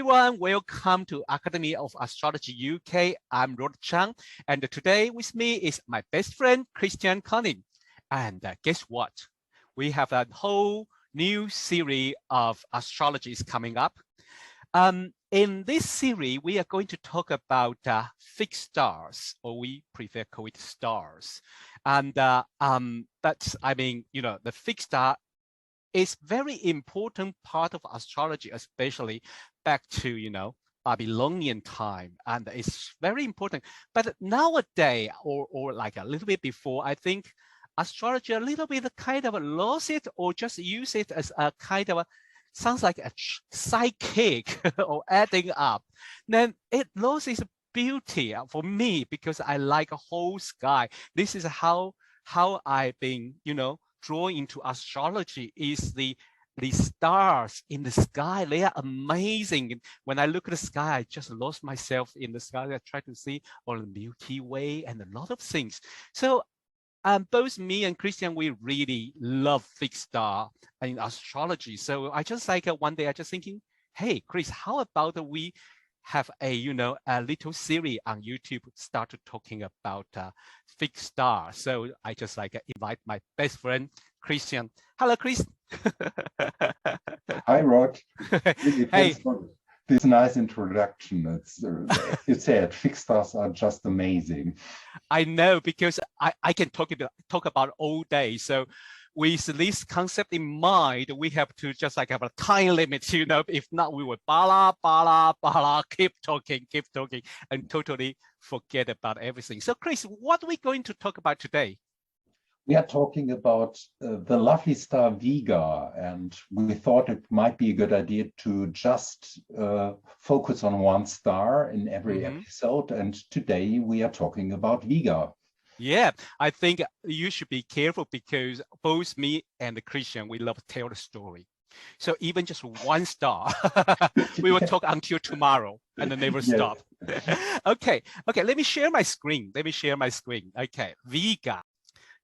everyone, welcome to Academy of Astrology UK. I'm Rod Chang, and today with me is my best friend, Christian Conning. And guess what? We have a whole new series of astrologies coming up. In this series, we are going to talk about fixed stars, or we prefer call it stars. And but I mean, you know, the fixed star is very important part of astrology, especially back to, you know, Babylonian time, and it's very important. But nowadays, or like a little bit before, I think astrology a little bit kind of lost it, or just use it as a kind of sounds like a sidekick or adding up. Then it loses beauty for me because I like a whole sky. This is how I've been, you know, drawn into astrology is the stars in the sky. They are amazing. When I look at the sky, I just lost myself in the sky. I try to see all the Milky Way and a lot of things. So both me and Christian, we really love fixed star in astrology. So I just like one day I just thinking, hey, Chris, how about we have a, you know, a little series on YouTube started talking about fixed star. So I just like invite my best friend, Christian. Hello, Chris. Hi, Rod. Hey. Thanks for this nice introduction. It's, as you said, fixed stars are just amazing. I know, because I can talk about all day. So with this concept in mind, we have to just like have a time limit, you know, if not we will bala, keep talking, and totally forget about everything. So Chris, what are we going to talk about today? We are talking about the lovely star Vega, and we thought it might be a good idea to just focus on one star in every episode. And today we are talking about Vega. Yeah, I think you should be careful because both me and Christian, we love to tell the story. So even just one star, we will talk until tomorrow and then never stop. Okay, let me share my screen. Okay, Vega.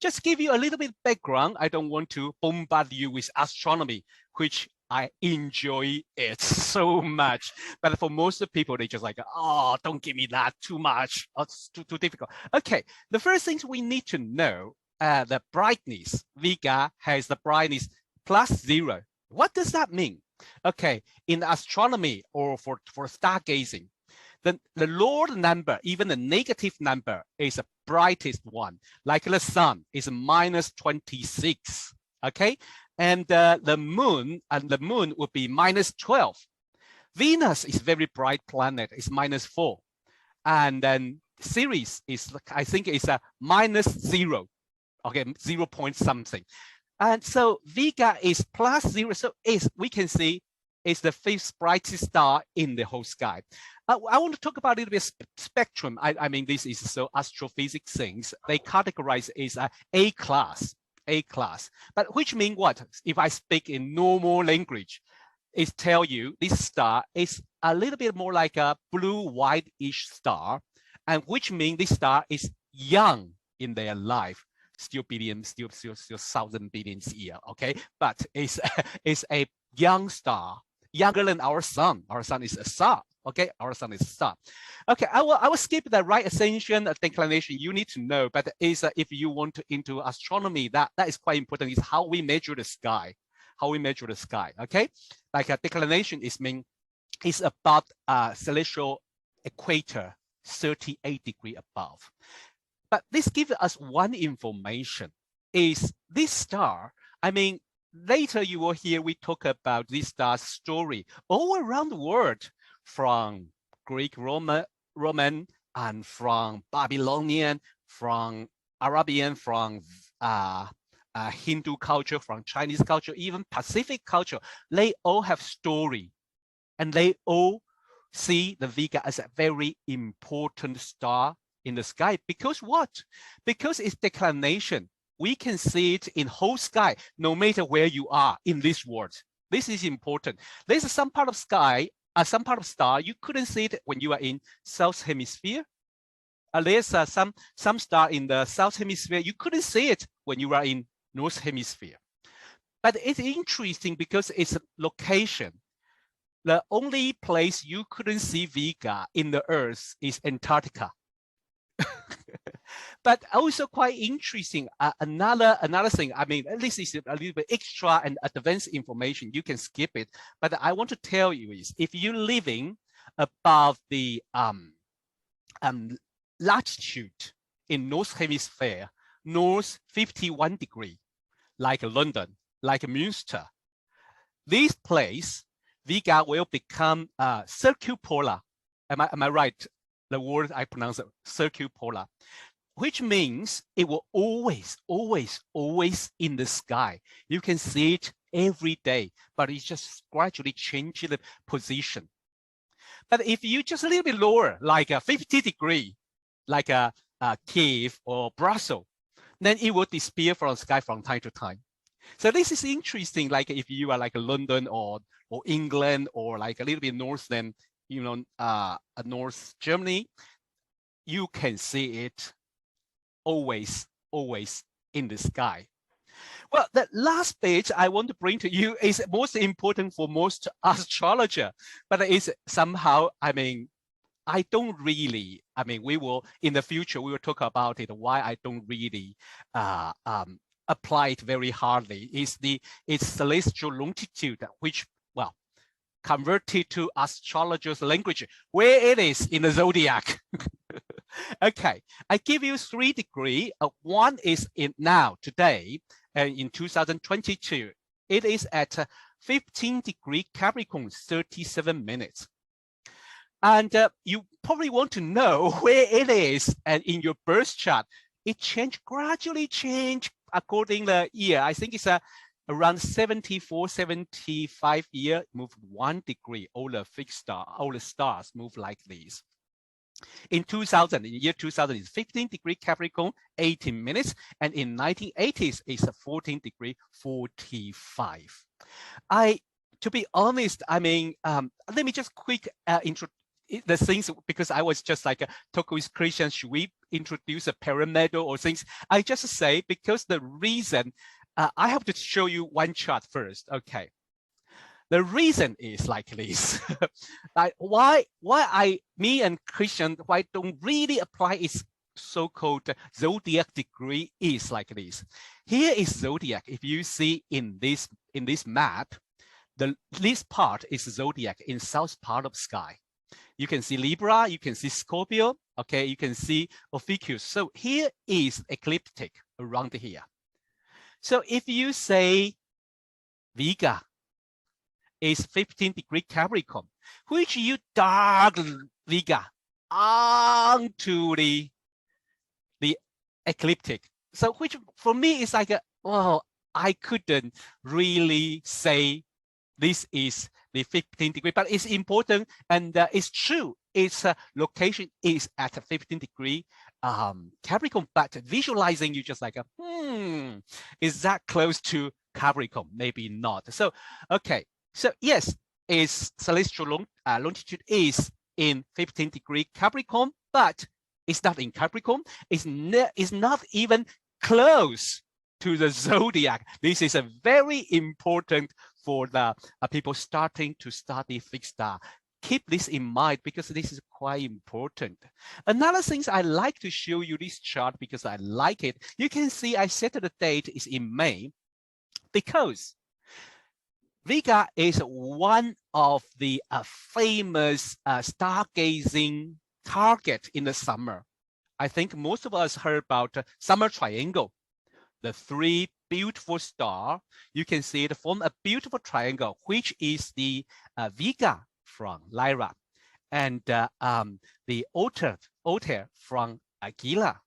Just give you a little bit background. I don't want to bombard you with astronomy, which I enjoy it so much. But for most of the people, they just like, oh, don't give me that too much. Oh, it's too difficult. Okay, the first things we need to know, the brightness. Vega has the brightness +0. What does that mean? Okay, in astronomy or for stargazing, the lower number, even the negative number, is the brightest one. Like the sun is -26. Okay, and the moon would be -12. Venus is very bright planet, it's -4, and then Ceres is, I think, is a -0. Okay, 0 point something, and so Vega is +0. So we can see is the fifth brightest star in the whole sky. I want to talk about a little bit spectrum. I mean, this is so astrophysics things. They categorize as A class. But which means what? If I speak in normal language, it tell you this star is a little bit more like a blue-white-ish star, and which means this star is young in their life. Still billions, still 1,000 billions years, okay? But it's a young star, younger than our sun. Our sun is a star, okay? Our sun is a star. Okay, I will skip the right ascension declination. You need to know, but is if you want to into astronomy, that is quite important. Is how we measure the sky. Okay? Like a declination is about celestial equator, 38 degrees above. But this gives us one information, is this star, I mean, later you will hear we talk about this star's story all around the world, from Greek, Roman, and from Babylonian, from Arabian, from Hindu culture, from Chinese culture, even Pacific culture. They all have story, and they all see the Vega as a very important star in the sky. Because what? Because it's declination. We can see it in whole sky, no matter where you are in this world. This is important. There's some part of sky, some part of star, you couldn't see it when you are in South Hemisphere. There's some star in the South Hemisphere, you couldn't see it when you are in North Hemisphere. But it's interesting because it's location. the only place you couldn't see Vega in the Earth is Antarctica. But also quite interesting, another thing, I mean, this is a little bit extra and advanced information, you can skip it, but I want to tell you is, if you're living above the latitude in North Hemisphere, north 51 degree, like London, like Münster, this place, Vega will become circumpolar. Am I right? The word I pronounce circumpolar, which means it will always in the sky. You can see it every day, but it's just gradually changing the position. But if you just a little bit lower, like a 50 degree, like a Kiev or Brussels, then it will disappear from the sky from time to time. So this is interesting, like if you are like London or England or like a little bit north than, you know, North Germany, you can see it always in the sky. Well, the last page I want to bring to you is most important for most astrologer, but it's somehow, I mean, I don't really, I mean, we will, in the future, we will talk about it, why I don't really apply it very hardly. It's celestial longitude, which, well, converted to astrologer's language, where it is in the zodiac. Okay, I give you 3 degrees. One is in now, today, in 2022. It is at 15 degree Capricorn, 37 minutes. And you probably want to know where it is, and in your birth chart, it gradually change according to the year. I think it's around 74, 75 year, move 1 degree. All the fixed star, all the stars move like this. In 2000, in the year 2000, it's 15 degree Capricorn, 18 minutes. And in 1980s, it's a 14 degree, 45. To be honest, I mean, let me just quick introduce the things, because I was just like talking with Christian, should we introduce a pyramidal or things? I just say, because the reason, I have to show you one chart first. Okay. The reason is like this. Like why me and Christian, why don't really apply its so-called zodiac degree is like this. Here is zodiac. If you see in this map, this part is zodiac in south part of sky. You can see Libra, you can see Scorpio, okay, you can see Orpheus. So here is ecliptic around here. So if you say Vega is 15 degree Capricorn, which you dark Vega onto the ecliptic. So which for me is like, well, I couldn't really say this is the 15 degree, but it's important and it's true. Its location is at a 15 degree Capricorn, but visualizing you just like, is that close to Capricorn? Maybe not. So, okay. So yes, its celestial longitude is in 15 degree Capricorn, but it's not in Capricorn. It's not even close to the zodiac. This is a very important for the people starting to study fixed star. Keep this in mind because this is quite important. Another thing I like to show you this chart because I like it. You can see I set the date is in May because Vega is one of the famous stargazing target in the summer. I think most of us heard about summer triangle. The 3 beautiful stars, you can see it form a beautiful triangle, which is the Vega from Lyra, and the Otter from Aquila,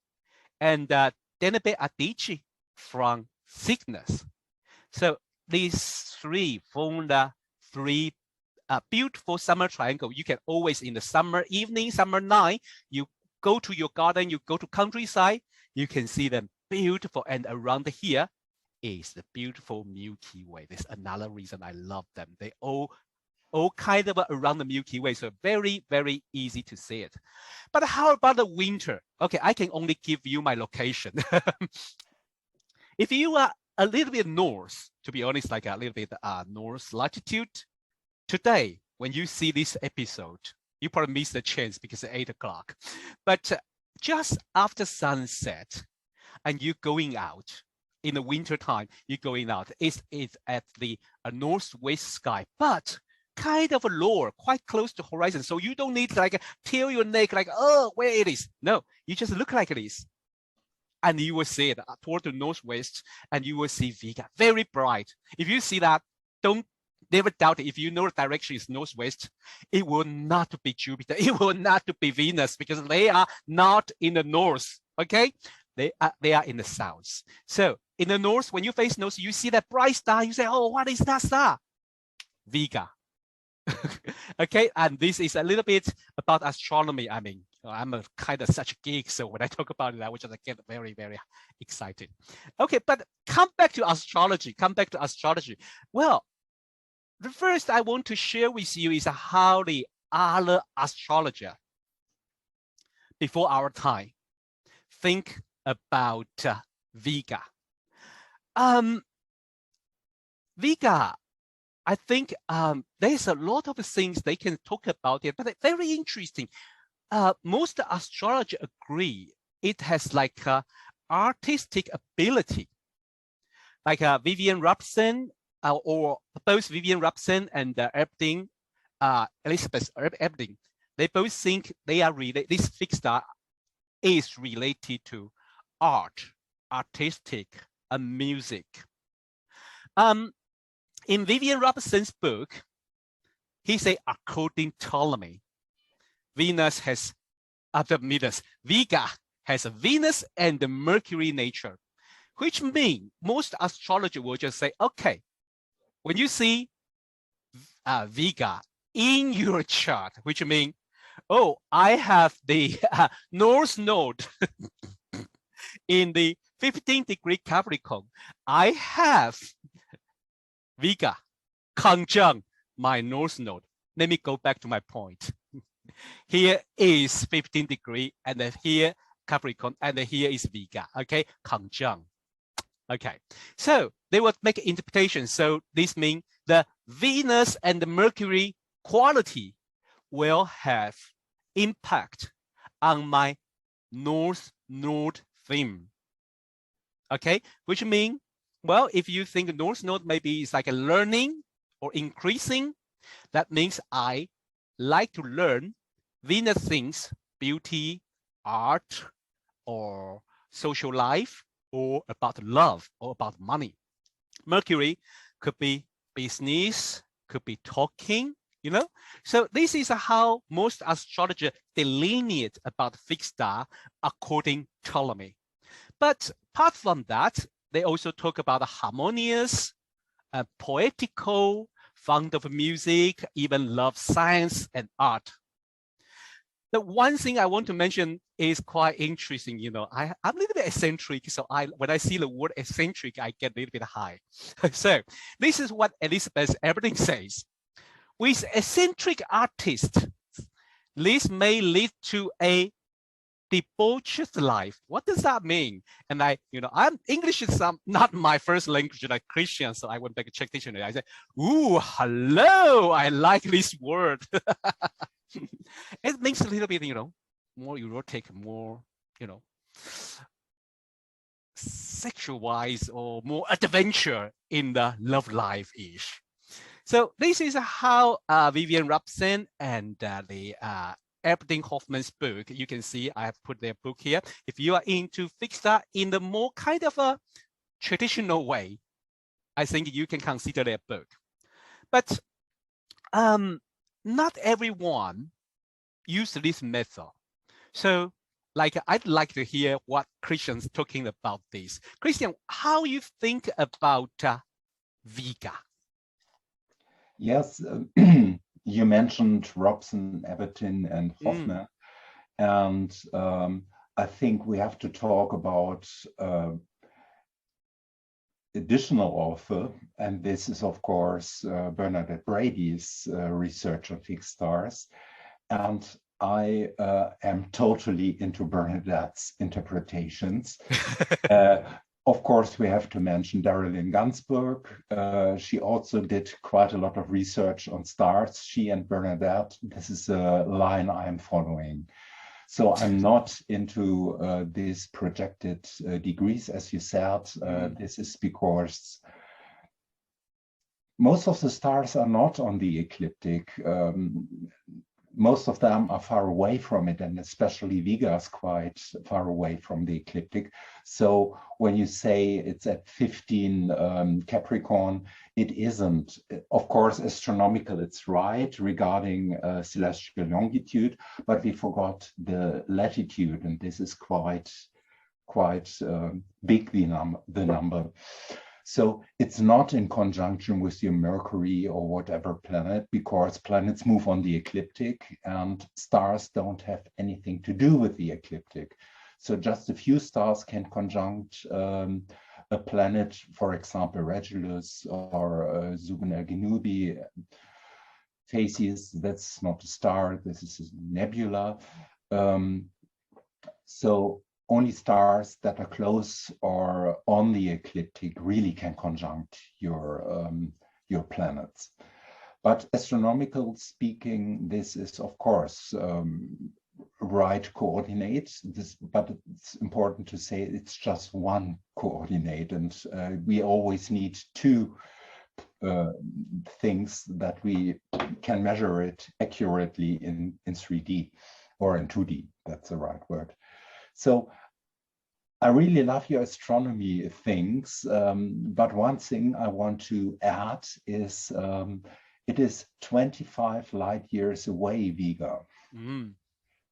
and Denebe Adichie from Cygnus. So these 3 form the 3 beautiful summer triangle. You can always in the summer evening, summer night, you go to your garden, you go to countryside, you can see them beautiful. And around here is the beautiful Milky Way. There's another reason I love them. They all kind of around the Milky Way. So very, very easy to see it. But how about the winter? Okay, I can only give you my location. If you are a little bit north, to be honest, like a little bit north latitude, today, when you see this episode, you probably missed the chance because it's 8 o'clock. But just after sunset, and you're going out in the winter time, you're going out. It's at the northwest sky, but kind of lower, quite close to horizon. So you don't need like tail your neck like, oh, where it is. No, you just look like this. And you will see it toward the northwest, and you will see Vega, very bright. If you see that, never doubt it. If you know the direction is northwest, it will not be Jupiter. It will not be Venus, because they are not in the north, okay? They are in the south. So in the north, when you face north, you see that bright star. You say, oh, what is that star? Vega. Okay, and this is a little bit about astronomy. I mean, I'm a kind of such a geek, so when I talk about it, I would just get very, very excited. Okay, but come back to astrology. Well, the first I want to share with you is how the other astrologer before our time think about Vega. Vega, I think there's a lot of things they can talk about it, but it's very interesting. Most astrologers agree it has like artistic ability. Like Vivian Robson, or both Vivian Robson and Elizabeth Epting, they both think they are related. This fixed star is related to art, artistic, and music. In Vivian Robson's book, he said, according to Ptolemy, Vega has a Venus and the Mercury nature, which means most astrologers will just say, okay, when you see Vega in your chart, which means, oh, I have the North Node in the 15-degree Capricorn. I have Vega conjunct my North Node. Let me go back to my point. Here is 15-degree, and then here Capricorn, and then here is Vega, okay, conjunct. Okay, so they would make an interpretation. So this means the Venus and the Mercury quality will have impact on my North Node theme. Okay, which means, well, if you think North Node maybe is like a learning or increasing, that means I like to learn Venus things, beauty, art, or social life, or about love, or about money. Mercury could be business, could be talking, you know? So this is how most astrologers delineate about fixed star according to Ptolemy. But apart from that, they also talk about harmonious, poetical, fond of music, even love science and art. The one thing I want to mention is quite interesting. You know, I'm a little bit eccentric, so when I see the word eccentric, I get a little bit high. So this is what Elizabeth Epting says. With eccentric artists, this may lead to a debauched life. What does that mean? And English is not my first language, like Christian, so I went back to check dictionary. I said, ooh, hello, I like this word. It makes a little bit, more erotic, more, sexual-wise, or more adventure in the love life-ish. So this is how Vivian Robson and the Epting Hoffman's book, you can see I have put their book here. If you are into fixed star in the more kind of a traditional way, I think you can consider their book. But not everyone used this method. So I'd like to hear what Christian's talking about this. Christian, how you think about Vega? Yes, you mentioned Robson, Epting, and Hoffman. And I think we have to talk about additional author, and this is, of course, Bernadette Brady's research on fixed stars. And I am totally into Bernadette's interpretations. Of course, we have to mention Darylyn Gansberg. She also did quite a lot of research on stars. She and Bernadette, this is a line I'm following. So I'm not into these projected degrees, as you said. This is because most of the stars are not on the ecliptic. Most of them are far away from it, and especially Vega is quite far away from the ecliptic. So when you say it's at 15 Capricorn, it isn't. Of course, astronomical, it's right regarding celestial longitude, but we forgot the latitude, and this is quite big, the number. So it's not in conjunction with your Mercury or whatever planet, because planets move on the ecliptic and stars don't have anything to do with the ecliptic. So just a few stars can conjunct a planet, for example, Regulus or Zuben Genubi. Theseus, that's not a star, this is a nebula. So only stars that are close or on the ecliptic really can conjunct your planets. But astronomical speaking, this is of course right coordinate. But it's important to say it's just one coordinate, and we always need two things that we can measure it accurately in 3D or in 2D. That's the right word. So I really love your astronomy things, but one thing I want to add is it is 25 light years away, Vega.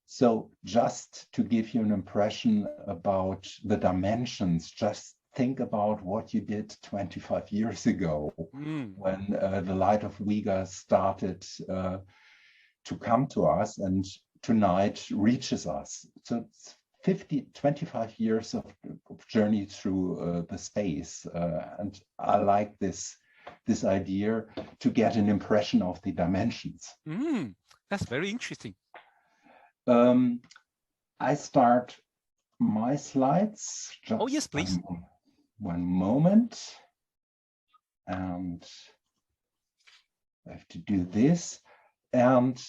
So just to give you an impression about the dimensions, just think about what you did 25 years ago when the light of Vega started to come to us and tonight reaches us. So it's 25 years of journey through the space, and I like this idea to get an impression of the dimensions. That's very interesting. I start my slides. Just oh yes, please. One moment, and I have to do this. And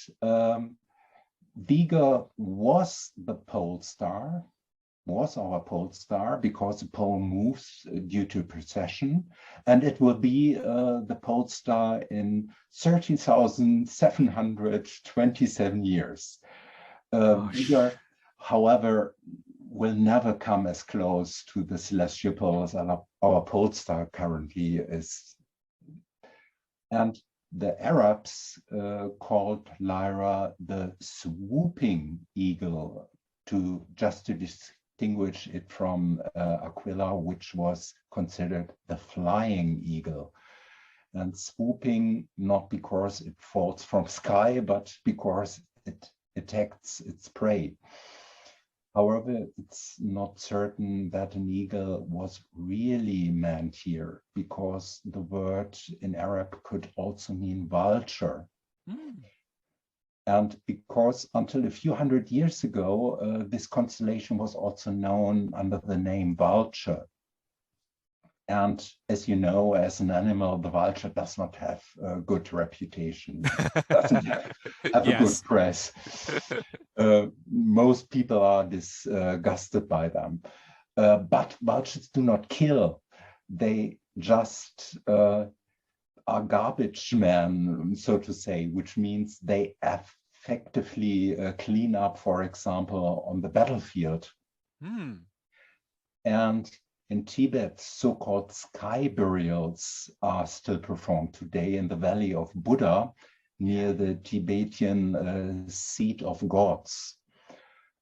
Vega was our pole star, because the pole moves due to precession, and it will be the pole star in 13,727 years. Vega, however, will never come as close to the celestial pole as our pole star currently is. And the Arabs called Lyra the swooping eagle, just to distinguish it from Aquila, which was considered the flying eagle. And swooping, not because it falls from sky, but because it attacks its prey. However, it's not certain that an eagle was really meant here, because the word in Arab could also mean vulture. And because until a few hundred years ago, this constellation was also known under the name vulture. And as you know, as an animal, the vulture does not have a good reputation, doesn't have a good press. Most people are disgusted by them. But vultures do not kill. They just are garbage men, so to say, which means they effectively clean up, for example, on the battlefield. And in Tibet, so-called sky burials are still performed today in the Valley of Buddha, near the Tibetan seat of gods.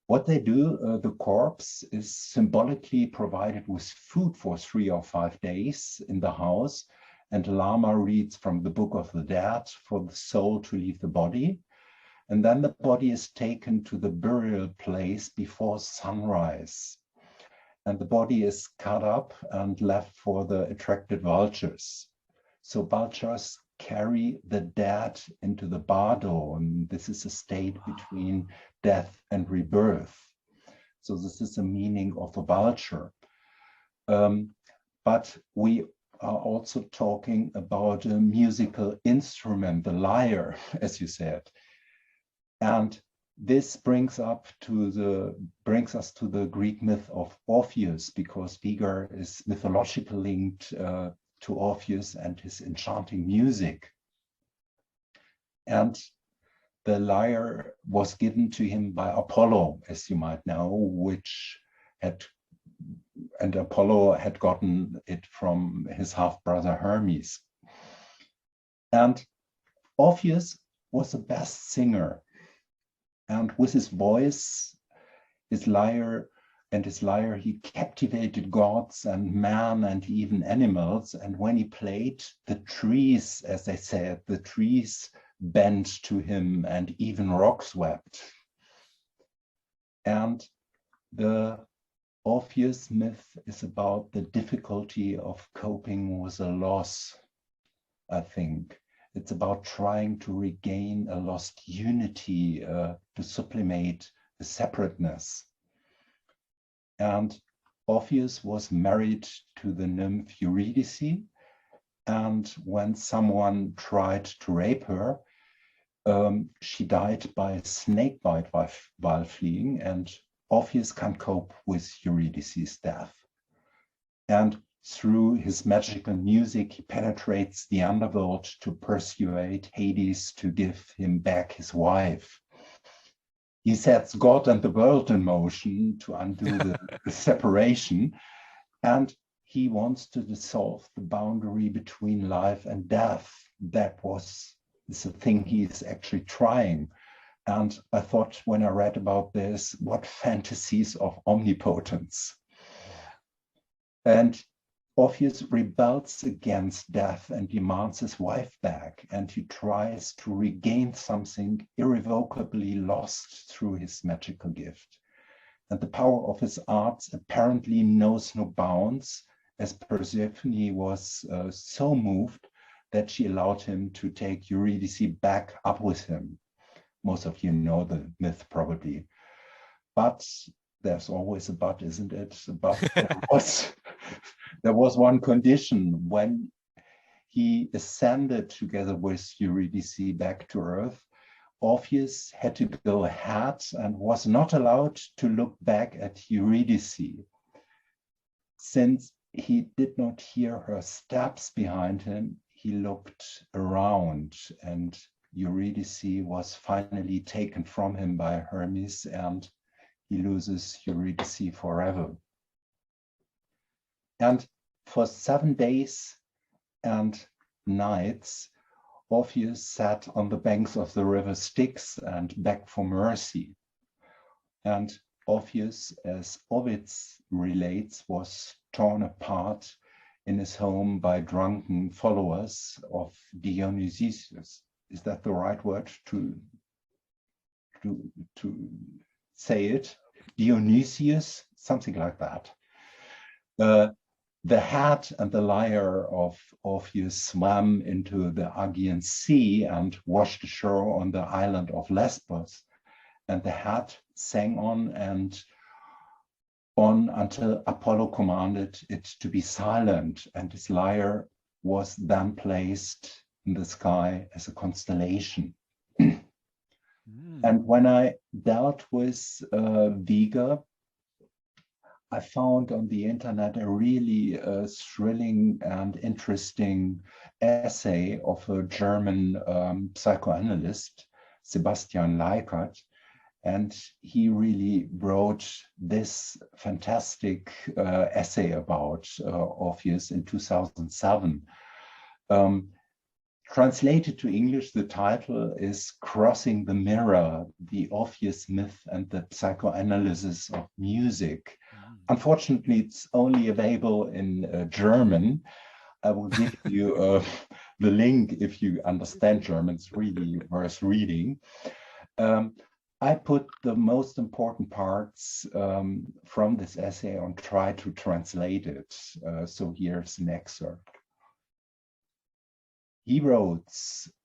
What they do, the corpse is symbolically provided with food for 3 or 5 days in the house, and the Lama reads from the Book of the Dead for the soul to leave the body. And then the body is taken to the burial place before sunrise. And the body is cut up and left for the attracted vultures. So vultures carry the dead into the bardo, and this is a state between death and rebirth. So this is the meaning of a vulture. But we are also talking about a musical instrument, the lyre, as you said. And this brings us to the Greek myth of Orpheus, because Vega is mythologically linked to Orpheus and his enchanting music. And the lyre was given to him by Apollo, as you might know, and Apollo had gotten it from his half-brother Hermes. And Orpheus was the best singer. And with his voice, his lyre, he captivated gods and man and even animals. And when he played, the trees, as they said, the trees bent to him and even rocks wept. And the Orpheus myth is about the difficulty of coping with a loss, I think. It's about trying to regain a lost unity, to sublimate the separateness. And Orpheus was married to the nymph Eurydice. And when someone tried to rape her, she died by a snake bite while fleeing, and Orpheus can't cope with Eurydice's death. And through his magical music, he penetrates the underworld to persuade Hades to give him back his wife. He sets God and the world in motion to undo the separation, and he wants to dissolve the boundary between life and death. That is a thing he is actually trying. And I thought, when I read about this, what fantasies of omnipotence. And Orpheus rebels against death and demands his wife back, and he tries to regain something irrevocably lost through his magical gift. And the power of his arts apparently knows no bounds, as Persephone was so moved that she allowed him to take Eurydice back up with him. Most of you know the myth probably. But there's always a but, isn't it? But there was one condition. When he ascended together with Eurydice back to Earth, Orpheus had to go ahead and was not allowed to look back at Eurydice. Since he did not hear her steps behind him, he looked around, and Eurydice was finally taken from him by Hermes, and he loses Eurydice forever. And for 7 days and nights, Orpheus sat on the banks of the river Styx and begged for mercy. And Orpheus, as Ovid relates, was torn apart in his home by drunken followers of Dionysius. Is that the right word to say it? Dionysius, something like that. The head and the lyre of Orpheus swam into the Aegean Sea and washed ashore on the island of Lesbos. And the head sang on and on until Apollo commanded it to be silent, and his lyre was then placed in the sky as a constellation. And when I dealt with Vega, I found on the internet a really thrilling and interesting essay of a German psychoanalyst, Sebastian Leikert. And he really wrote this fantastic essay about Orpheus in 2007. Translated to English, the title is Crossing the Mirror, the Orpheus Myth and the Psychoanalysis of Music. Unfortunately, it's only available in German. I will give you the link if you understand German. It's really worth reading. I put the most important parts from this essay and try to translate it. So here's an excerpt. He wrote,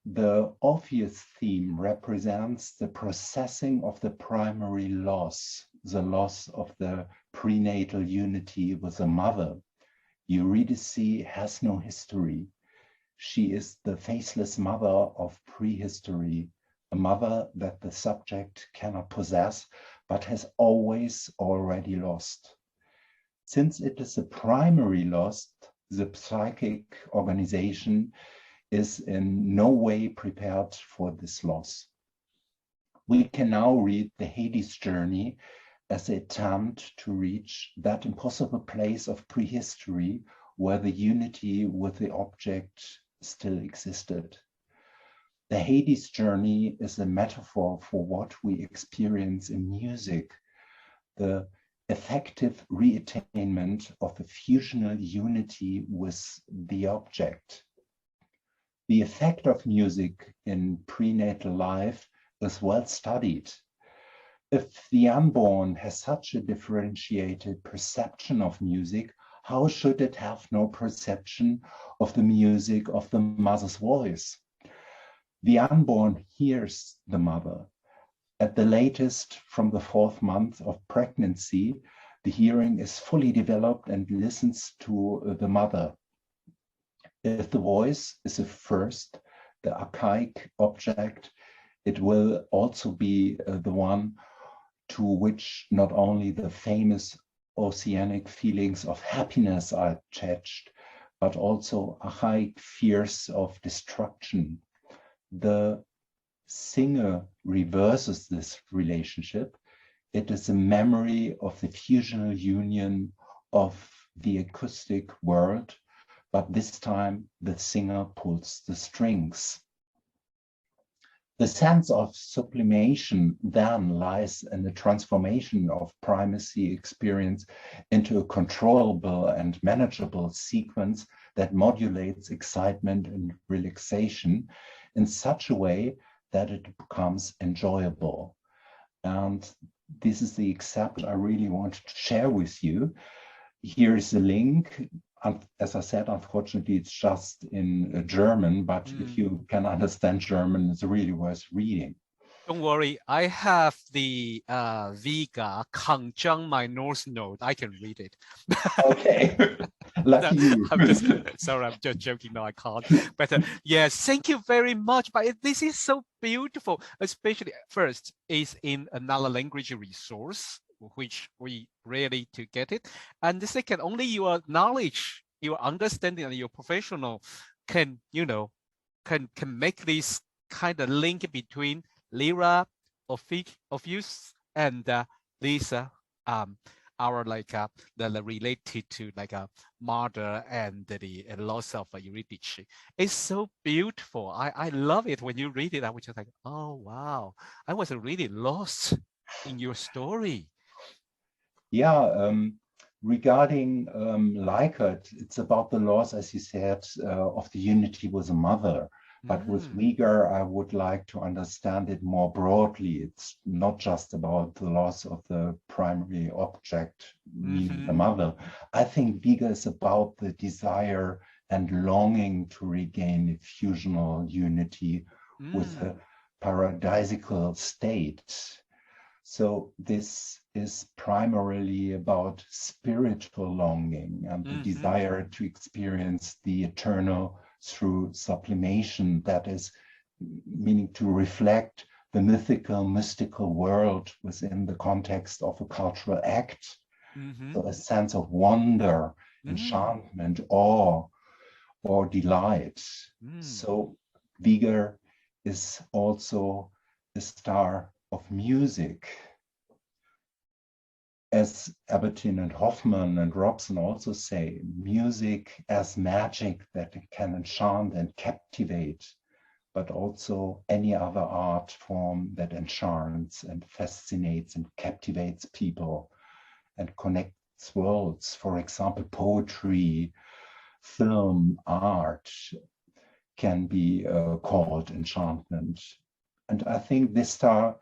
the Orpheus theme represents the processing of the primary loss, the loss of the prenatal unity with the mother. Eurydice has no history. She is the faceless mother of prehistory, a mother that the subject cannot possess, but has always already lost. Since it is a primary loss, the psychic organization is in no way prepared for this loss. We can now read the Hades journey as an attempt to reach that impossible place of prehistory where the unity with the object still existed. The Hades journey is a metaphor for what we experience in music, the effective reattainment of a fusional unity with the object. The effect of music in prenatal life is well studied. If the unborn has such a differentiated perception of music, how should it have no perception of the music of the mother's voice? The unborn hears the mother. At the latest, from the 4th month of pregnancy, the hearing is fully developed and listens to the mother. If the voice is a first, the archaic object, it will also be the one to which not only the famous oceanic feelings of happiness are attached, but also archaic fears of destruction. The singer reverses this relationship. It is a memory of the fusional union of the acoustic world, but this time the singer pulls the strings. The sense of sublimation then lies in the transformation of primacy experience into a controllable and manageable sequence that modulates excitement and relaxation in such a way that it becomes enjoyable. And this is the excerpt I really want to share with you. Here is a link. As I said, unfortunately, it's just in German, but if you can understand German, it's really worth reading. Don't worry, I have the Vega conjunct my North Node. I can read it. Okay, lucky you. Sorry, I'm just joking. No, I can't. But yes, thank you very much. But this is so beautiful, especially first is in another language resource, which we really to get it. And the second, only your knowledge, your understanding, and your professional can, can make this kind of link between Lyra, Orpheus, and these our the related to a mother and the loss of Eurydice. It's so beautiful. I love it when you read it. I was just like, oh wow, I was really lost in your story. Yeah, regarding Lyra, it's about the loss, as you said, of the unity with the mother. But with Vega, I would like to understand it more broadly. It's not just about the loss of the primary object, meaning the mother. I think Vega is about the desire and longing to regain a fusional unity with a paradisical state. So this is primarily about spiritual longing and the desire to experience the eternal through sublimation, that is, meaning to reflect the mythical, mystical world within the context of a cultural act. So a sense of wonder, enchantment, awe, or delight. So Vega is also a star of music. As Albertine and Hoffman and Robson also say, music as magic that can enchant and captivate, but also any other art form that enchants and fascinates and captivates people and connects worlds. For example, poetry, film, art can be called enchantment. And I think this star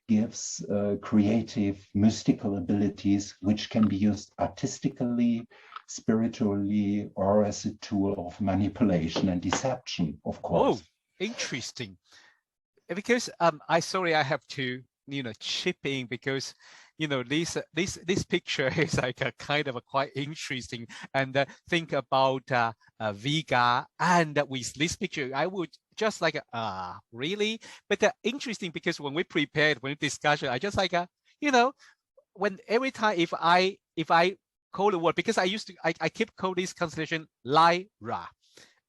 gives creative, mystical abilities which can be used artistically, spiritually, or as a tool of manipulation and deception, of course. Oh, interesting. Because I have to chipping, because this picture is like a kind of a quite interesting, and think about Vega, and with this picture I would just like really, but interesting, because when we prepared, when we discussed it, I just like when every time if I call the word, because I keep call this constellation Lyra,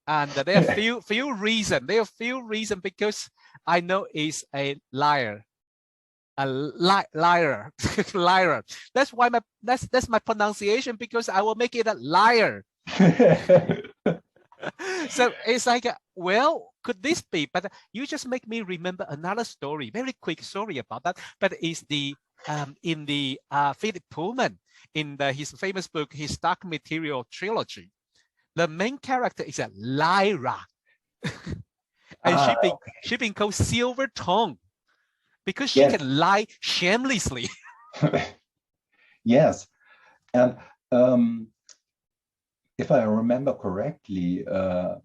and there are few reason because I know it's a liar. A liar. Lyra. That's why that's my pronunciation, because I will make it a liar. So it's like, well, could this be? But you just make me remember another story, very quick story about that. But it's the in the Philip Pullman, in his famous book, his Dark Material trilogy. The main character is a Lyra, and she been called Silver Tongue, because she can lie shamelessly. Yes, and if I remember correctly,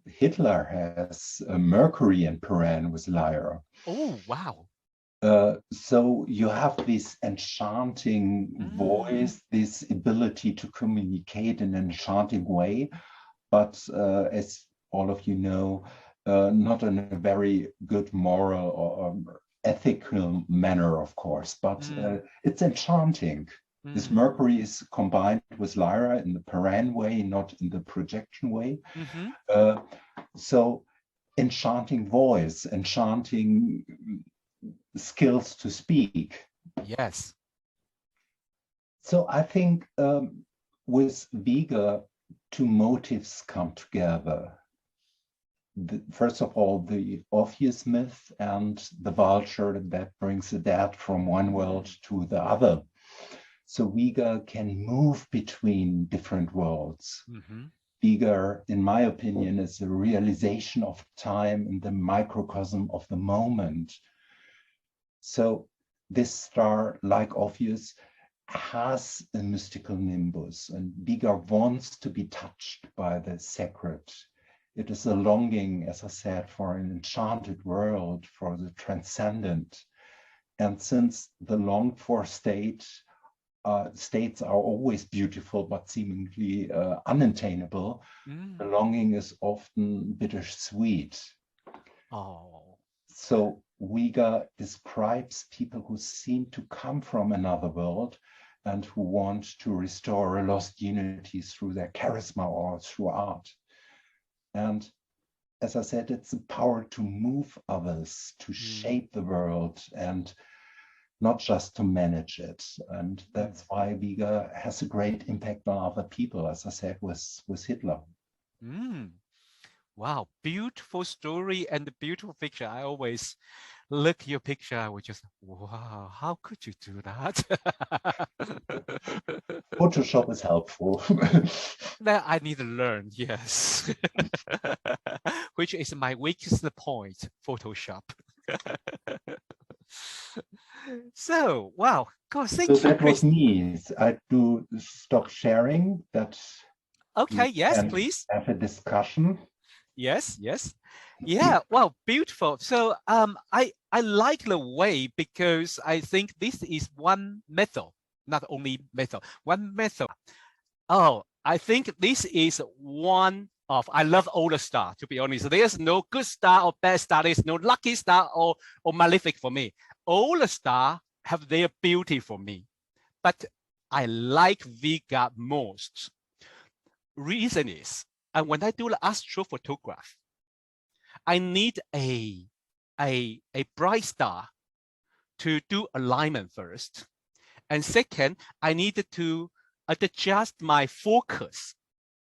Hitler has Mercury and Piran with Lyra. Oh, wow. So you have this enchanting voice, this ability to communicate in an enchanting way, but as all of you know, not in a very good moral or ethical manner, of course, but it's enchanting. This Mercury is combined with Lyra in the Piran way, not in the projection way. So enchanting voice, enchanting skills to speak. Yes. So I think with Vega, two motives come together. First of all, the Orpheus myth and the vulture that brings the dead from one world to the other. So Vega can move between different worlds. Vega, in my opinion, is a realization of time in the microcosm of the moment. So this star, like Orpheus, has a mystical nimbus, and Vega wants to be touched by the sacred. It is a longing, as I said, for an enchanted world, for the transcendent. And since the longed for states are always beautiful, but seemingly unattainable, the longing is often bittersweet. So Vega describes people who seem to come from another world and who want to restore a lost unity through their charisma or through art. And as I said, it's the power to move others, to shape the world, and not just to manage it. And that's why Vega has a great impact on other people, as I said, with Hitler. Wow, beautiful story and beautiful picture. I always look at your picture, I would just, wow, how could you do that? Photoshop is helpful. That I need to learn, yes. Which is my weakest point, Photoshop. So, wow, God, thank you. So that was me. I do stop sharing. That. Okay, yes, please. Have a discussion. Yes, yes. Yeah, well, beautiful. So I like the way, because I think this is one method, not only method, one method. Oh, I think this is one of, I love all the stars, to be honest. There's no good star or bad star. There's no lucky star or malefic for me. All the stars have their beauty for me. But I like Vega most. Reason is, and when I do the astrophotograph, I need a bright star to do alignment first. And second, I needed to adjust my focus,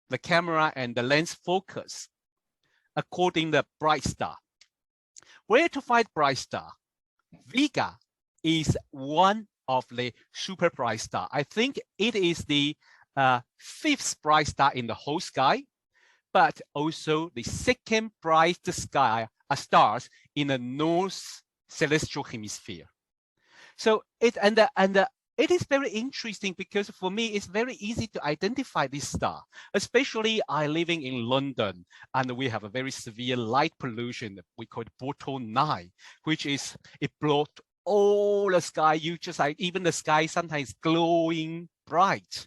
the camera and the lens focus, according to the bright star. Where to find bright star? Vega is one of the super bright star. I think it is the fifth bright star in the whole sky, but also the second brightest sky stars in the north celestial hemisphere. So it is very interesting, because for me it's very easy to identify this star, especially I living in London, and we have a very severe light pollution. We call it Bottle 9, which is it all the sky, you just like, even the sky sometimes glowing bright.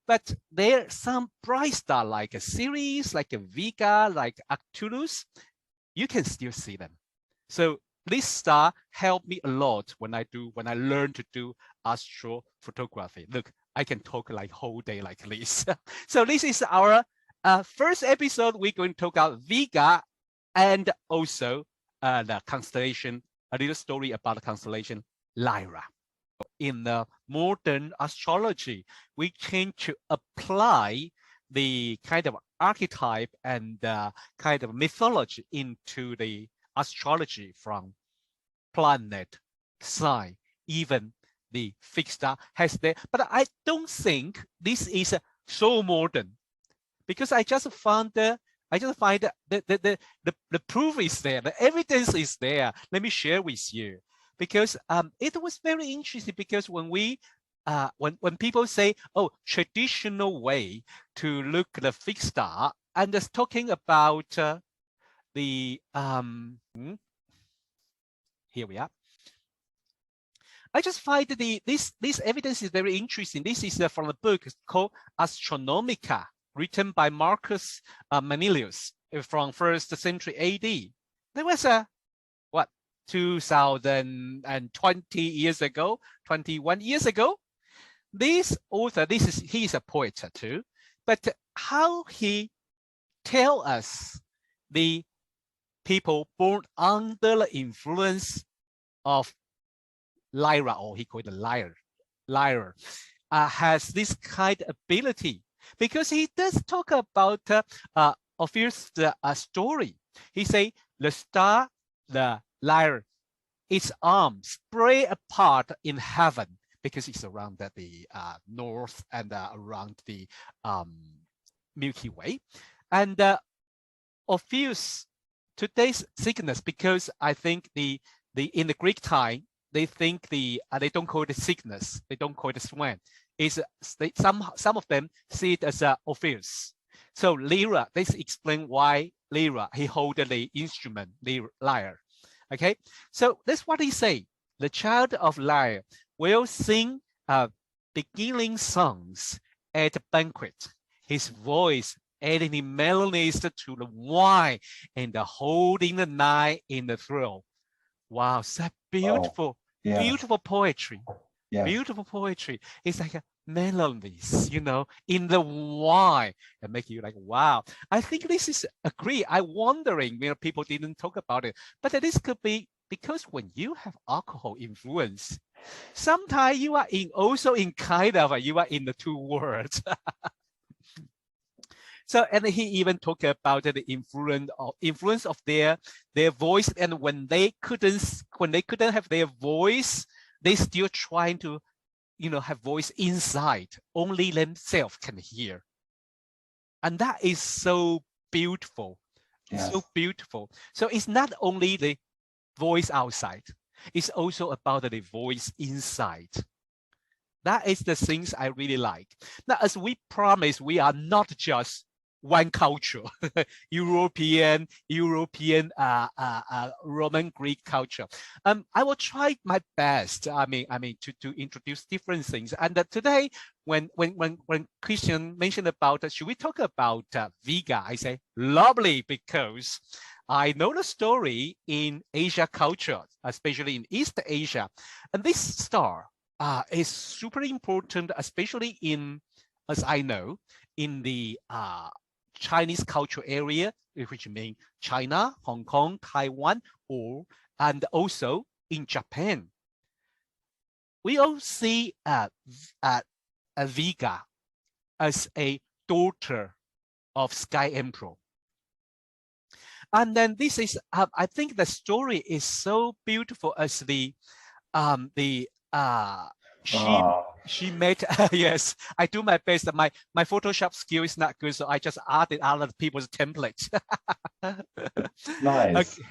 But there's some bright star like a Ceres, like a Vega, like Arcturus, you can still see them. So this star helped me a lot when I learned to do astrophotography. Look, I can talk like whole day like this. So this is our first episode. We're going to talk about Vega and also the constellation, a little story about the constellation Lyra. In the modern astrology, we tend to apply the kind of archetype and kind of mythology into the astrology from planet, sign, even the fixed star has there. But I don't think this is so modern, because I just find the proof is there, the evidence is there. Let me share with you, because it was very interesting, because when we when people say, oh, traditional way to look at the fixed star, and just talking about the here we are. I just find this evidence is very interesting. This is from a book called Astronomica, written by Marcus Manilius from 1st century AD. There was a 2020 years ago, 21 years ago. This author, he is a poet too, but how he tell us the people born under the influence of Lyra, or he called it Lyra, has this kind of ability, because he does talk about Orpheus' story. He say the star, the Lyra, its arms spread apart in heaven, because it's around the north and around the Milky Way. And Orpheus, today's sickness, because I think in the Greek time, they think they don't call it sickness, they don't call it swan. Some of them see it as Orpheus. So Lyra, this explain why Lyra, he hold the instrument, the lyre. Okay, so that's what he say. The child of Lyra will sing beginning songs at a banquet. His voice adding melodies to the wine and holding the night in the throat. Wow, so beautiful, beautiful poetry. Yes. Beautiful poetry. It's like a melodies, you know, in the wine, and make you like, wow. I think this is agree. I'm wondering, you know, people didn't talk about it, but this could be because when you have alcohol influence, sometimes you are also in kind of you are in the two worlds. So, and he even talked about the influence of their voice, and when they couldn't have their voice, they still trying to, you know, have voice inside. Only themselves can hear, and that is so beautiful. Yes. So beautiful. So it's not only the voice outside; it's also about the voice inside. That is the things I really like. Now, as we promised, we are not just one culture, European, Roman Greek culture. I will try my best. I mean, to introduce different things. And today, when Christian mentioned about, should we talk about Vega? I say lovely, because I know the story in Asia culture, especially in East Asia, and this star is super important, especially in, as I know, in the Chinese cultural area, which means China, Hong Kong, Taiwan, and also in Japan. We all see a Vega as a daughter of Sky Emperor. And then this is, I think the story is so beautiful as she met, yes, I do my best. My Photoshop skill is not good, so I just added other people's templates. Nice. Okay.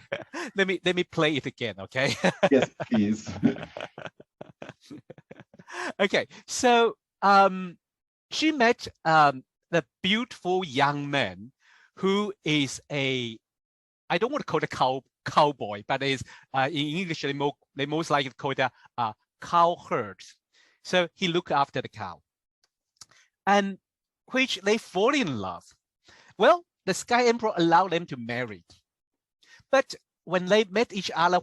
Let me play it again, okay? Yes, please. Okay, so she met the beautiful young man who is I don't want to call it cowboy, but it's in English they most likely call it a cow herd. So he looked after the cow, and which they fall in love. Well, the Sky Emperor allowed them to marry, but when they met each other,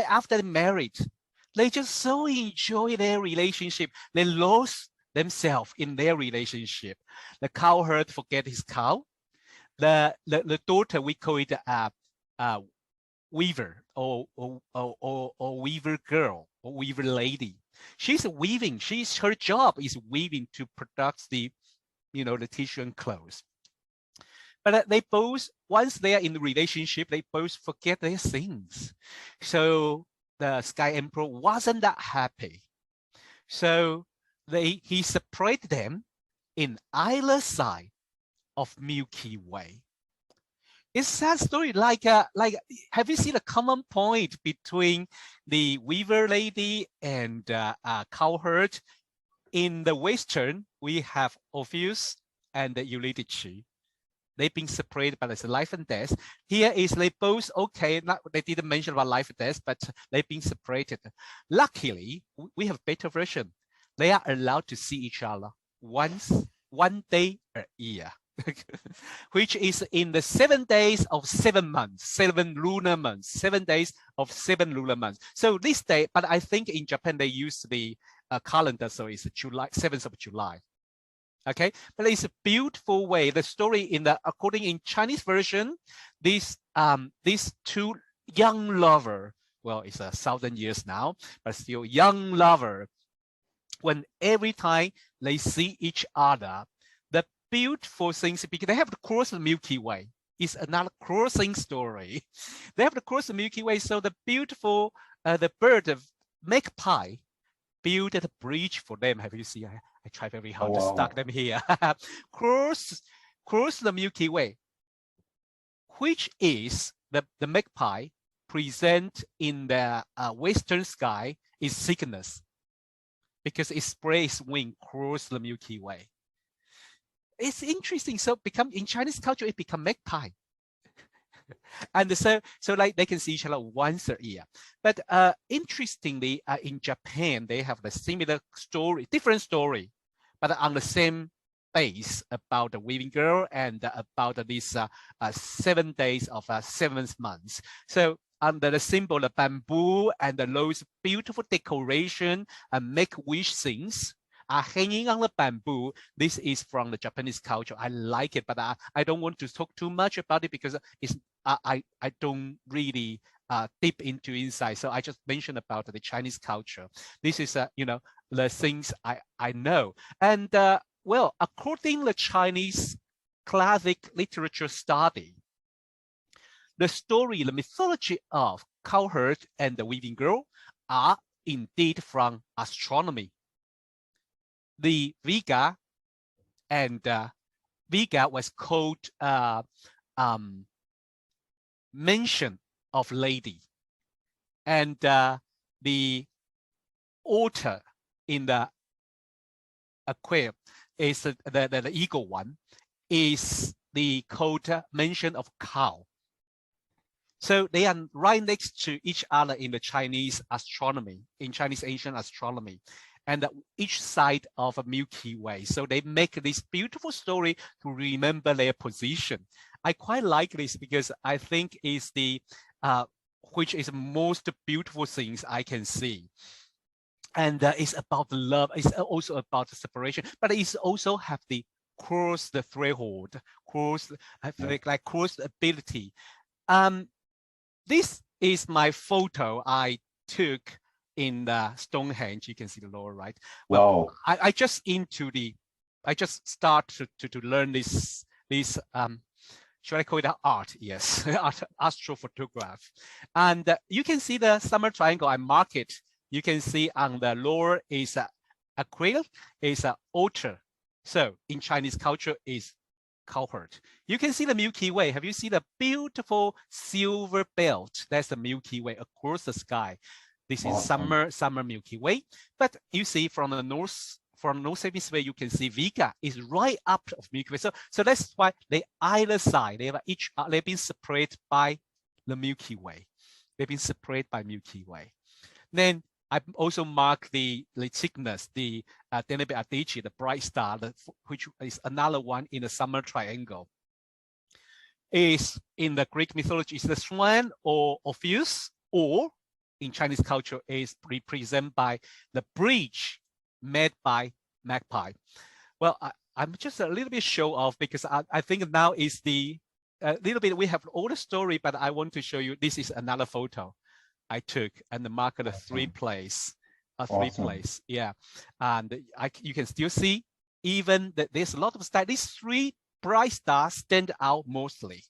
after they married, they just so enjoy their relationship. They lost themselves in their relationship. The cowherd forget his cow. The daughter, we call it a weaver or weaver girl or weaver lady. She's weaving. Her job is weaving to produce the tissue and clothes. But they both, once they are in the relationship, they both forget their things. So the Sky Emperor wasn't that happy. So he separated them in either side of Milky Way. It's a sad story. Like, have you seen a common point between the weaver lady and cowherd? In the Western, we have Orpheus and Eurydice. They've been separated, but it's life and death. Here is they both okay. They didn't mention about life and death, but they've been separated. Luckily, we have a better version. They are allowed to see each other one day a year, which is in the 7 days of 7 months, 7 lunar months, 7 days of 7 lunar months. So this day, but I think in Japan they use the calendar, so it's July, 7th of July. Okay, but it's a beautiful way. The story according in Chinese version, these two young lover, well, it's 1,000 years now, but still young lover, when every time they see each other, the beautiful things, because they have to cross the Milky Way. It's another crossing story. They have to cross the Milky Way, so the beautiful, the bird of magpie built a bridge for them. Have you seen? I try very hard to stuck them here. cross the Milky Way, which is the magpie present in the western sky is sickness, because it spreads wing across the Milky Way. It's interesting. So in Chinese culture, it become magpie. And so like they can see each other once a year. But interestingly, in Japan, they have the similar story, different story, but on the same base about the weaving girl and about these 7 days of 7th month. So under the symbol of bamboo and those beautiful decoration and make-wish things are hanging on the bamboo. This is from the Japanese culture. I like it, but I don't want to talk too much about it because I don't really deep into inside. So I just mentioned about the Chinese culture. This is the things I know. And well, according to the Chinese classic literature study, the story, the mythology of cowherd and the weaving girl are indeed from astronomy. The Vega and Vega was called mention of lady, and the otter in the aquarium is the eagle one is the called mention of cow. So they are right next to each other in the Chinese astronomy, in Chinese ancient astronomy, and each side of a Milky Way. So they make this beautiful story to remember their position. I quite like this because I think it's the which is the most beautiful things I can see. And it's about the love. It's also about the separation, but it's also have the cross the threshold, cross the ability. This is my photo I took in the Stonehenge. You can see the lower right. Well, wow. I just start to learn this should I call it art? Yes, astrophotograph. And you can see the summer triangle. I mark it. You can see on the lower is a quail, is an otter. So in Chinese culture is cowherd. You can see the Milky Way. Have you seen the beautiful silver belt? That's the Milky Way across the sky. This is summer Milky Way. But you see from the north hemisphere, you can see Vega is right up of Milky Way. So that's why they either side, they've been separated by the Milky Way. They've been separated by Milky Way. Then I also mark the Cygnus, the Deneb Adichie, the bright star, which is another one in the summer triangle. Is in the Greek mythology is the swan or Orpheus, or in Chinese culture is represented by the bridge made by magpie. Well, I'm just a little bit show off because I think now is the little bit we have all the story, but I want to show you this is another photo I took and marked the three place, yeah, and you can still see even that there's a lot of stars. These three bright stars stand out mostly.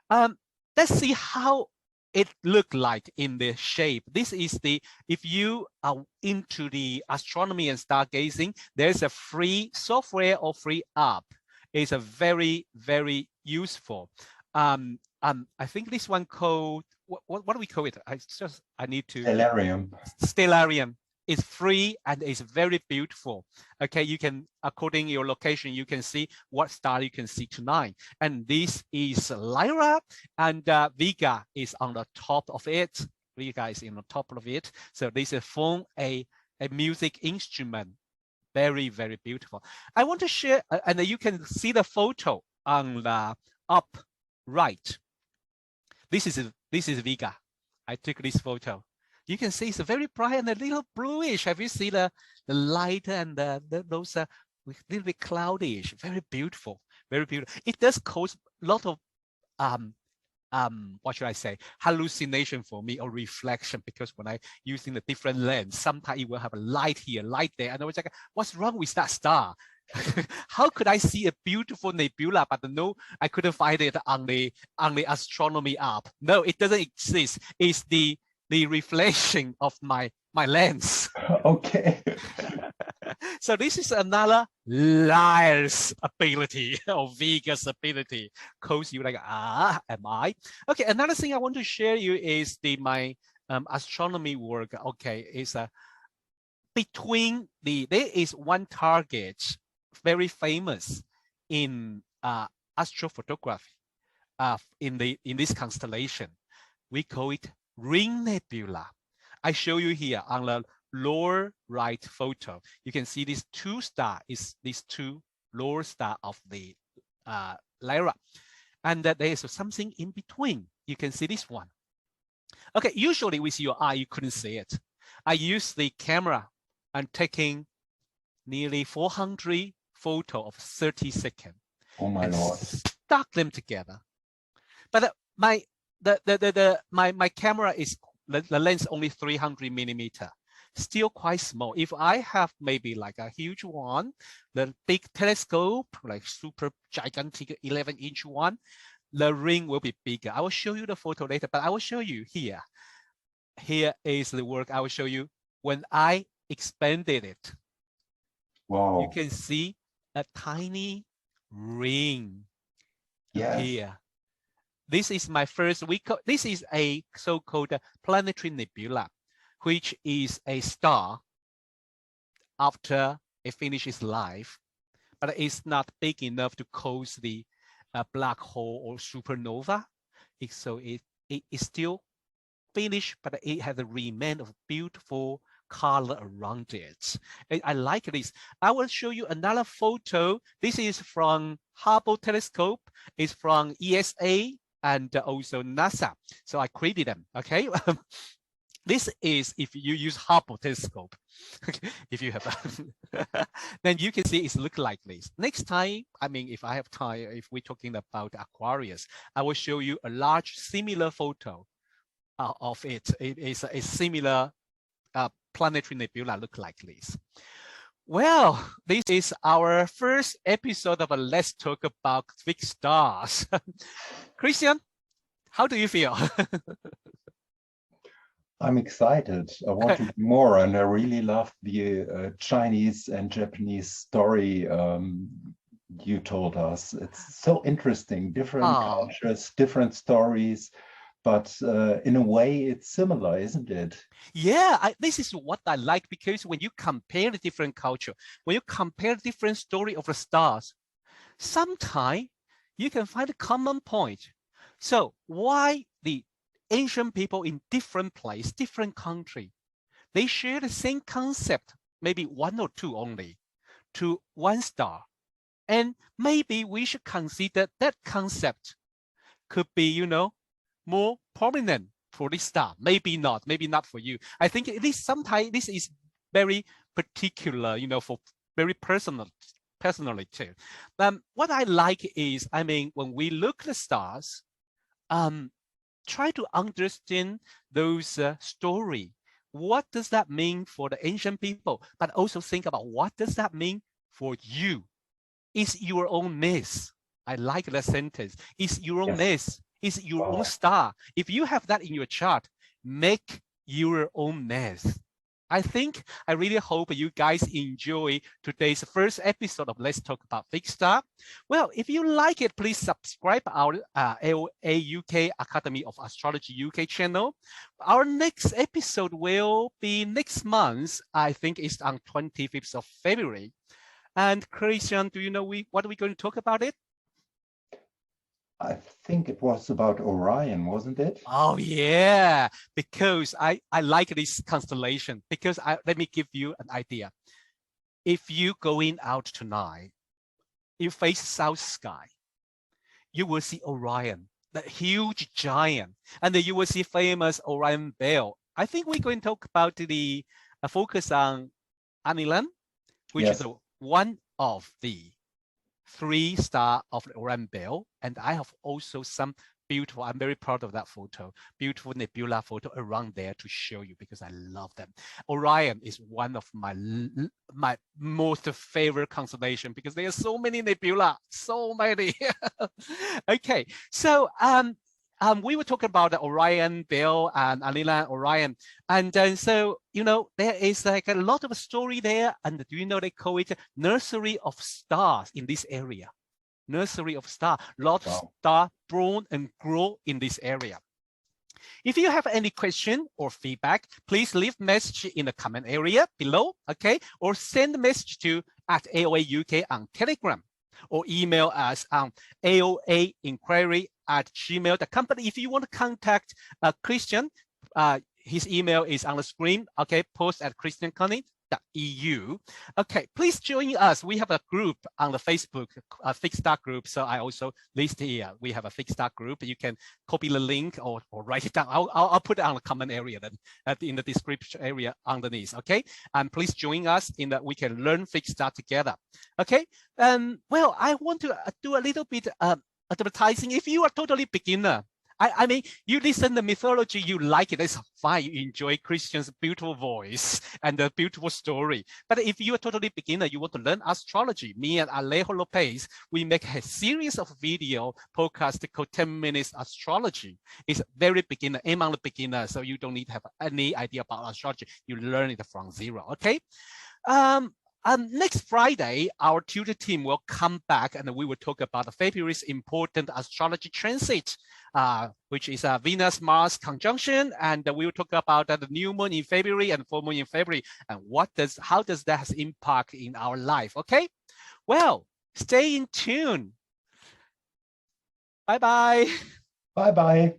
Let's see how it looked like in the shape. This is the, if you are into the astronomy and stargazing, there's a free software or free app. It's a very, very useful. I think this one called, what do we call it? I need to. Stellarium is free and is very beautiful. Okay, you can, according to your location, you can see what star you can see tonight. And this is Lyra, and Vega is on the top of it. Vega is in the top of it. So this is from a music instrument. Very, very beautiful. I want to share, and you can see the photo on the up right. This is Vega. I took this photo. You can see it's very bright and a little bluish. Have you seen the light and those little bit cloudyish? Very beautiful, very beautiful. It does cause a lot of what should I say, hallucination for me or reflection, because when I using the different lens, sometimes it will have a light here, light there, and I was like, what's wrong with that star? How could I see a beautiful nebula, but no, I couldn't find it on the astronomy app? No, it doesn't exist. It's the reflection of my lens. Okay. So this is another Lyra's ability or Vega's ability. Cause you like, am I? Okay, another thing I want to share you is my astronomy work. Okay, is between there is one target, very famous in astrophotography, in this constellation. We call it Ring Nebula. I show you here on the lower right photo. You can see these two stars is these two lower star of the Lyra, and that there is something in between. You can see this one. Okay, usually with your eye you couldn't see it. I use the camera and taking nearly 400 photos of 30 seconds. Oh my Lord! Stuck them together. But my camera is the lens only 300 millimeter. Still quite small. If I have maybe like a huge one, the big telescope, like super gigantic 11-inch one, the ring will be bigger. I will show you the photo later, but I will show you here. Here is the work I will show you when I expanded it. Wow. You can see a tiny ring here. This is my first week. This is a so-called planetary nebula, which is a star after it finishes life, but it's not big enough to cause the black hole or supernova. So it is still finished, but it has a remain of beautiful color around it. I like this. I will show you another photo. This is from Hubble telescope. It's from ESA and also NASA. So I created them, okay? This is if you use Hubble telescope. If you have, then you can see it's look like this. Next time, I mean, if I have time, if we're talking about Aquarius, I will show you a large similar photo of it. It is a similar planetary nebula look like this. Well, this is our first episode of a Let's Talk About Big Stars. Christian, how do you feel? I'm excited. I want to do more, and I really love the Chinese and Japanese story you told us. It's so interesting, different cultures, different stories, but in a way it's similar, isn't it? Yeah, this is what I like, because when you compare the different culture, when you compare the different story of the stars, sometimes you can find a common point. So why ancient people in different place, different country, they share the same concept, maybe one or two only, to one star. And maybe we should consider that concept could be, you know, more prominent for this star. Maybe not for you. I think it is sometimes this is very particular, you know, for very personally too. What I like is, I mean, when we look at the stars, try to understand those story. What does that mean for the ancient people? But also think about what does that mean for you? It's your own nest. I like that sentence. It's your own nest. It's your own star. If you have that in your chart, make your own nest. I really hope you guys enjoy today's first episode of Let's Talk About Fixed Star. Well, if you like it, please subscribe our AOA UK Academy of Astrology UK channel. Our next episode will be next month. I think it's on 25th of February. And Christian, do you know what are we going to talk about it? I think it was about Orion, wasn't it? Oh yeah, because I like this constellation. Because let me give you an idea. If you going out tonight, you face south sky, you will see Orion, the huge giant, and then you will see famous Orion belt. I think we're going to talk about the focus on Alnilam, which is one of the 3 star of the Orion belt. And I have also some beautiful, I'm very proud of that photo, beautiful nebula photo around there to show you because I love them. Orion is one of my most favorite constellation because there are so many nebula, so many. Okay, so we were talking about the Orion belt and Alnilam Orion, and then so you know there is like a lot of story there. And do you know they call it Nursery of Stars in this area? Nursery of Stars. Lot of stars born and grow in this area. If you have any question or feedback, please leave message in the comment area below, okay? Or send a message to @AOA UK on Telegram, or email us on aoainquiry@gmail.com. But if you want to contact Christian, his email is on the screen, okay? Post at christianconning.eu. Okay, please join us. We have a group on the Facebook, a Fixed Star group. So I also list here, we have a Fixed Star group. You can copy the link or write it down. I'll put it on the comment area then in the description area underneath, okay? And please join us in that we can learn Fixed Star together, okay? Well, I want to do a little bit advertising. If you are totally beginner, I mean, you listen to mythology, you like it, that's fine. You enjoy Christian's beautiful voice and the beautiful story. But if you are totally beginner, you want to learn astrology, me and Alejo Lopez, we make a series of video podcasts called 10 Minutes Astrology. It's very beginner, among the beginner, so you don't need to have any idea about astrology. You learn it from zero, okay? Next Friday, our tutor team will come back and we will talk about February's important astrology transit, which is Venus-Mars conjunction. And we will talk about the new moon in February and full moon in February and how does that has impact in our life, okay? Well, stay in tune. Bye-bye. Bye-bye.